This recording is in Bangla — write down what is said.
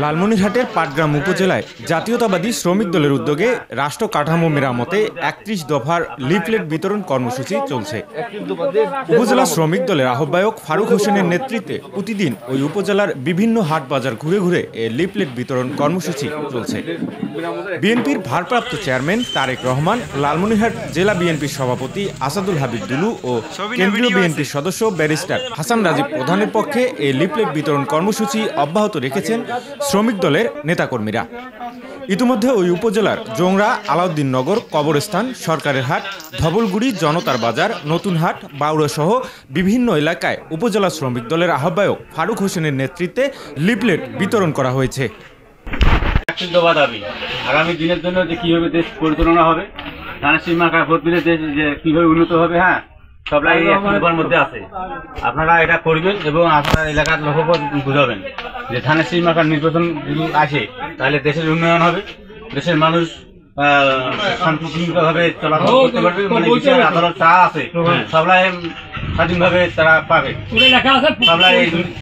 লালমনিরহাটের পাটগ্রাম উপজেলায় জাতীয়তাবাদী শ্রমিক দলের উদ্যোগে রাষ্ট্র কাঠামো মেরামতে ৩১ দফার লিফলেট বিতরণ কর্মসূচি চলছে। উপজেলা শ্রমিক দলের আহ্বায়ক ফারুক হোসেনের নেতৃত্বে প্রতিদিন ওই উপজেলার বিভিন্ন হাট বাজার ঘুরে ঘুরে এই লিফলেট বিতরণ কর্মসূচি চলছে। বিএনপির ভারপ্রাপ্ত চেয়ারম্যান তারেক রহমান, লালমনিরহাট জেলা বিএনপির সভাপতি আসাদুল হাবিব দুলু ও কেন্দ্রীয় বিএনপির সদস্য ব্যারিস্টার হাসান রাজীব প্রধানের পক্ষে এই লিফলেট বিতরণ কর্মসূচি অব্যাহত রেখেছেন শ্রমিক দলের নেতাকর্মীরা। ইতিমধ্যে ওই উপজেলার জোংরা, আলাউদ্দিন নগর, কবরস্থান, সরকারের হাট, ধবলগুড়ি, জনতার বাজার, নতুন হাট, বাউড়া সহ বিভিন্ন এলাকায় উপজেলা শ্রমিক দলের আহ্বায়ক ফারুক হোসেনের নেতৃত্বে লিফলেট বিতরণ করা হয়েছে। আগামী দিনের জন্য যে কিভাবে দেশ পরিচালনা হবে, ধানের শীষ মার্কা ভোট দিলে দেশ যে কিভাবে উন্নত হবে, হ্যাঁ সবলাই একটির মধ্যে আছে। আপনারা এটা করবেন এবং আপনারা এলাকার লোককে বুঝাবেন যে ধানের শীষ মার্কার নির্বাচন যদি আসে তাহলে দেশের উন্নয়ন হবে, দেশের মানুষ শান্তিপূর্ণভাবে চলাচল করতে পারবে, মানে বিচার আদালত চা আছে সবলাই স্বাধীনভাবে তারা পাবে। সবলাই